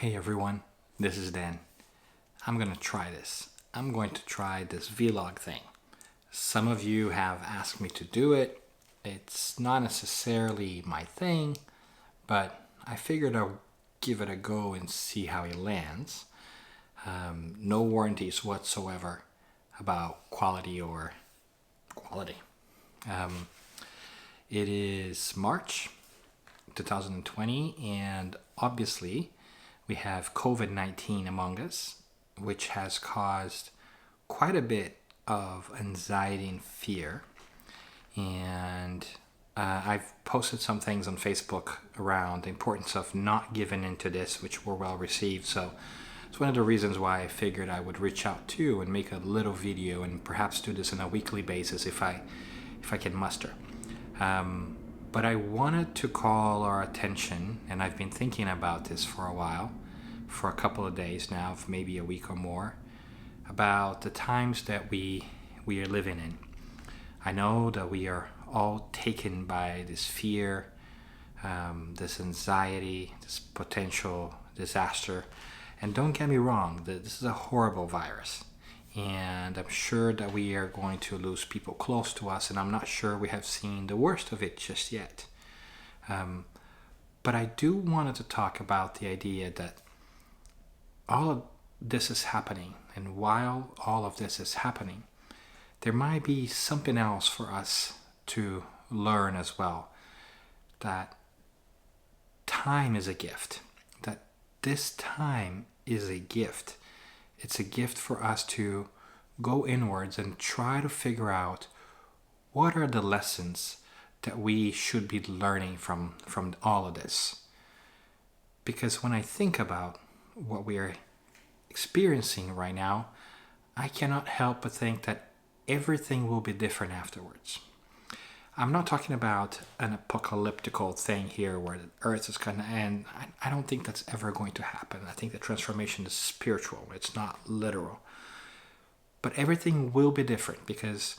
Hey everyone, this is Dan. I'm gonna try this. I'm going to try this vlog thing. Some of you have asked me to do it. It's not necessarily my thing, but I figured I'll give it a go and see how it lands. No warranties whatsoever about quality or quality. It is March 2020, and obviously we have COVID-19 among us, which has caused quite a bit of anxiety and fear. And I've posted some things on Facebook around the importance of not giving into this, which were well received. So it's one of the reasons why I figured I would reach out to you and make a little video and perhaps do this on a weekly basis if I can muster. But I wanted to call our attention, and I've been thinking about this for a while, for a couple of days now, maybe a week or more, about the times that we are living in. I know that we are all taken by this fear, this anxiety, this potential disaster. And don't get me wrong, this is a horrible virus. And I'm sure that we are going to lose people close to us, and I'm not sure we have seen the worst of it just yet. But I do wanted to talk about the idea that all of this is happening, and while all of this is happening, there might be something else for us to learn as well. That time is a gift. That this time is a gift. It's a gift for us to go inwards and try to figure out what are the lessons that we should be learning from all of this. Because when I think about what we are experiencing right now, I cannot help but think that everything will be different afterwards. I'm not talking about an apocalyptical thing here where the earth is going to end. I don't think that's ever going to happen. I think the transformation is spiritual. It's not literal. But everything will be different, because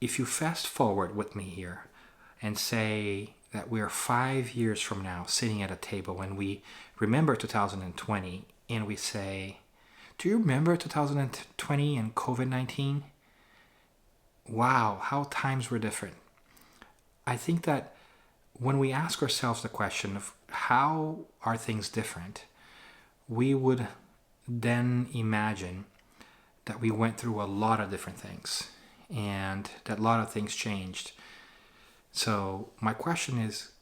if you fast forward with me here and say that we're 5 years from now sitting at a table when we remember 2020 and we say, do you remember 2020 and COVID-19? Wow, how times were different. I think that when we ask ourselves the question of how are things different, we would then imagine that we went through a lot of different things and that a lot of things changed. So my question is,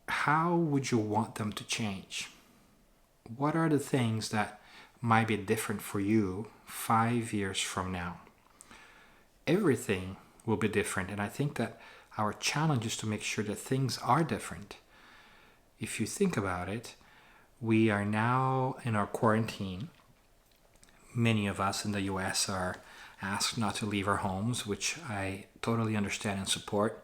how would you want them to change? What are the things that might be different for you 5 years from now? Everything will be different, and I think that our challenge is to make sure that things are different. If you think about it, we are now in our quarantine. Many of us in the US are asked not to leave our homes, which I totally understand and support.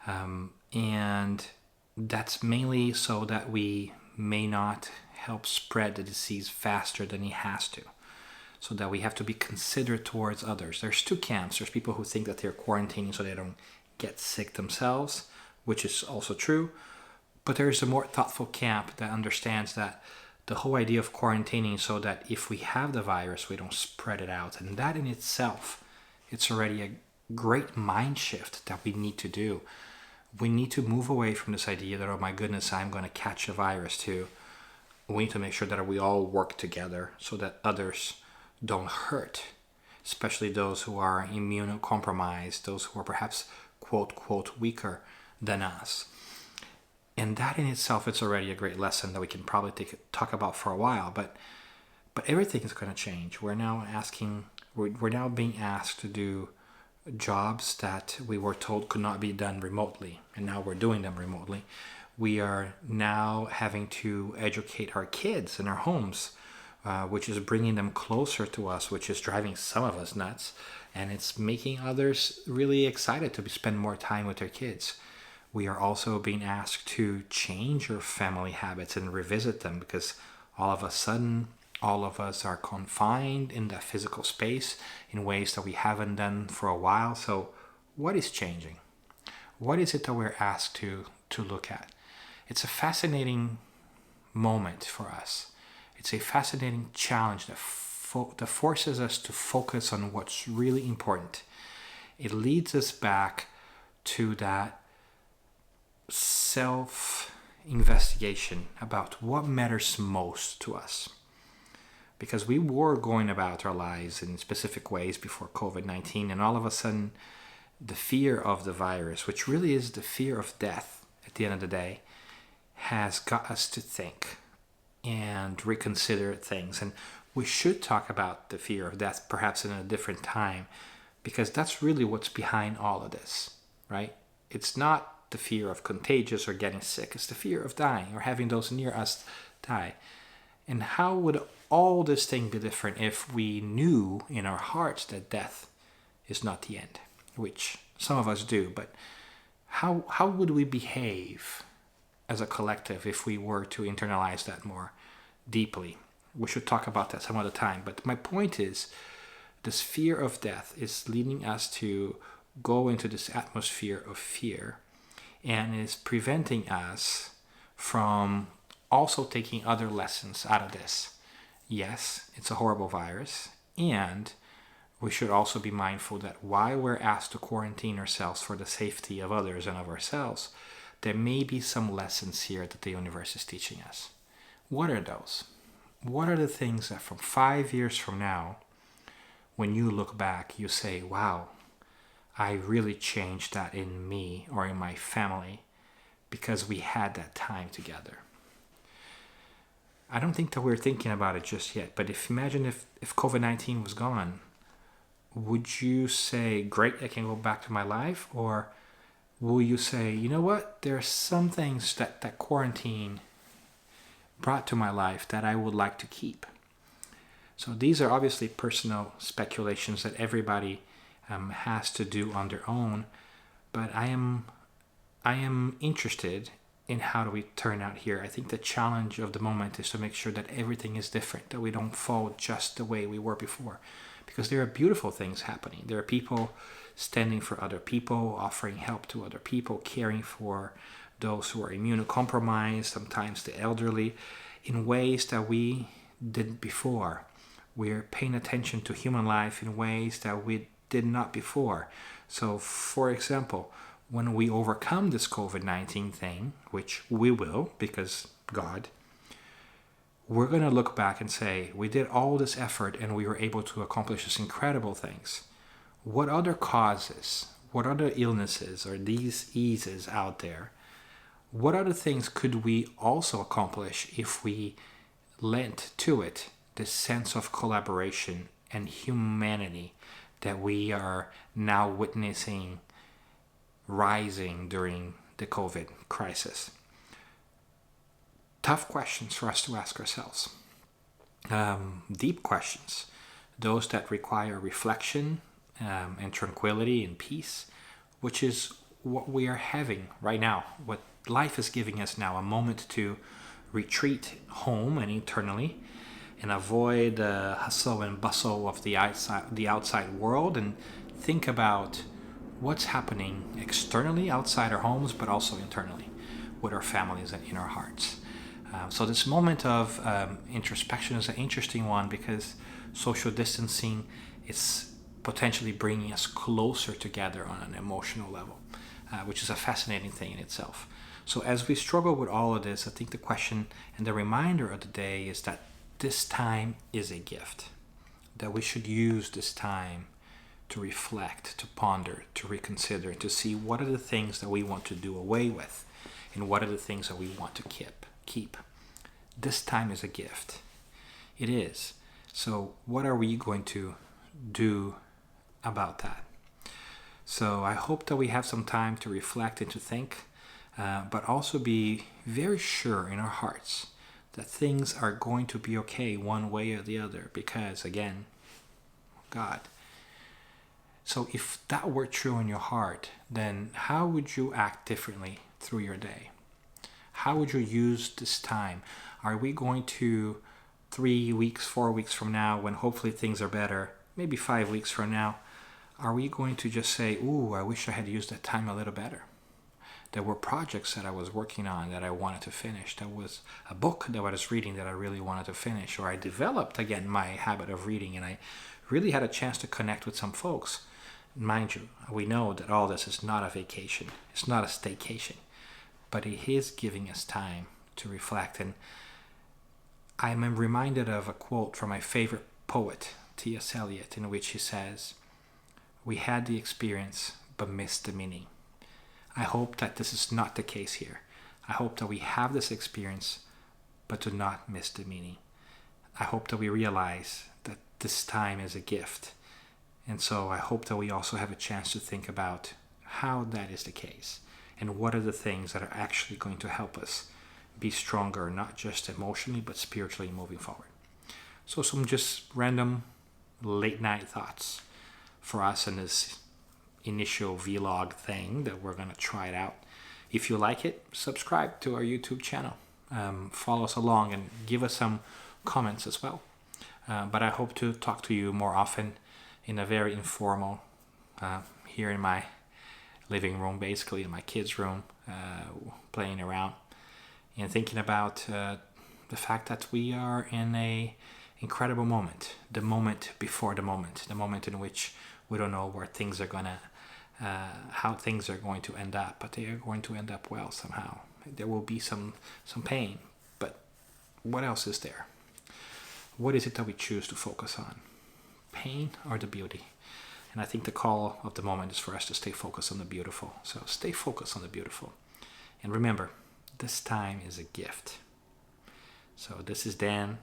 And that's mainly so that we may not help spread the disease faster than it has to. So that we have to be considerate towards others. There's two camps. There's people who think that they're quarantining so they don't get sick themselves, which is also true. But there's a more thoughtful camp that understands that the whole idea of quarantining so that if we have the virus, we don't spread it out. And that in itself, it's already a great mind shift that we need to do. We need to move away from this idea that, oh my goodness, I'm going to catch a virus too. We need to make sure that we all work together so that others don't hurt, especially those who are immunocompromised, those who are perhaps quote weaker than us. And that in itself is already a great lesson that we can probably talk about for a while. But everything is going to change. We're now being asked to do jobs that we were told could not be done remotely, and now we're doing them remotely. We are now having to educate our kids in our homes, which is bringing them closer to us, which is driving some of us nuts, and it's making others really excited to spend more time with their kids. We are also being asked to change our family habits and revisit them, because all of a sudden, all of us are confined in that physical space in ways that we haven't done for a while. So what is changing? What is it that we're asked to look at? It's a fascinating moment for us. It's a fascinating challenge that forces us to focus on what's really important. It leads us back to that self-investigation about what matters most to us. Because we were going about our lives in specific ways before COVID-19, and all of a sudden, the fear of the virus, which really is the fear of death at the end of the day, has got us to think and reconsider things. And we should talk about the fear of death perhaps in a different time, because that's really what's behind all of this, right? It's not the fear of contagious or getting sick. It's the fear of dying or having those near us die. And how would all this thing be different if we knew in our hearts that death is not the end, which some of us do, but how would we behave as a collective if we were to internalize that more deeply? We should talk about that some other time. But my point is, this fear of death is leading us to go into this atmosphere of fear, and is preventing us from also taking other lessons out of this. Yes, it's a horrible virus, and we should also be mindful that while we're asked to quarantine ourselves for the safety of others and of ourselves, there may be some lessons here that the universe is teaching us. What are those? What are the things that from 5 years from now, when you look back, you say, wow, I really changed that in me or in my family because we had that time together? I don't think that we're thinking about it just yet, but imagine if COVID-19 was gone, would you say, great, I can go back to my life? Or will you say, you know what, there are some things that quarantine brought to my life that I would like to keep? So these are obviously personal speculations that everybody has to do on their own, but I am interested in how do we turn out here. I think the challenge of the moment is to make sure that everything is different, that we don't fall just the way we were before, because there are beautiful things happening. There are people standing for other people, offering help to other people, caring for those who are immunocompromised, sometimes the elderly, in ways that we didn't before. We're paying attention to human life in ways that we did not before. So, for example, when we overcome this COVID-19 thing, which we will, because God, we're going to look back and say, we did all this effort and we were able to accomplish these incredible things. What other causes, what other illnesses or diseases out there, what other things could we also accomplish if we lent to it this sense of collaboration and humanity that we are now witnessing rising during the COVID crisis? Tough questions for us to ask ourselves. Deep questions, those that require reflection and tranquility and peace, which is what we are having right now, what life is giving us now, a moment to retreat home and internally and avoid the hustle and bustle of the outside world, and think about what's happening externally outside our homes, but also internally with our families and in our hearts. So this moment of introspection is an interesting one, because social distancing is potentially bringing us closer together on an emotional level, which is a fascinating thing in itself. So as we struggle with all of this, I think the question and the reminder of the day is that this time is a gift, that we should use this time to reflect, to ponder, to reconsider, to see what are the things that we want to do away with and what are the things that we want to keep. This time is a gift. It is. So what are we going to do about that? So I hope that we have some time to reflect and to think, but also be very sure in our hearts that things are going to be okay one way or the other, because again, God. So if that were true in your heart, then how would you act differently through your day? How would you use this time? Are we going to 3 weeks, 4 weeks from now, when hopefully things are better, maybe 5 weeks from now, are we going to just say, ooh, I wish I had used that time a little better? There were projects that I was working on that I wanted to finish. There was a book that I was reading that I really wanted to finish. Or I developed, again, my habit of reading, and I really had a chance to connect with some folks. Mind you, we know that all this is not a vacation. It's not a staycation. But it is giving us time to reflect. And I'm reminded of a quote from my favorite poet, T.S. Eliot, in which he says, "We had the experience, but missed the meaning." I hope that this is not the case here. I hope that we have this experience, but do not miss the meaning. I hope that we realize that this time is a gift. And so I hope that we also have a chance to think about how that is the case and what are the things that are actually going to help us be stronger, not just emotionally, but spiritually moving forward. So some just random late night thoughts for us in this initial vlog thing that we're going to try it out. If you like it, subscribe to our YouTube channel. Follow us along and give us some comments as well. But I hope to talk to you more often in a very informal, here in my living room, basically in my kids' room, playing around and thinking about the fact that we are in a incredible moment, the moment before the moment in which we don't know where things are gonna, how things are going to end up, but they are going to end up well somehow. There will be some pain, but what else is there? What is it that we choose to focus on? Pain or the beauty? And I think the call of the moment is for us to stay focused on the beautiful. So stay focused on the beautiful. And remember, this time is a gift. So this is Dan.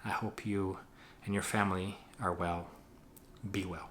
I hope you and your family are well. Be well.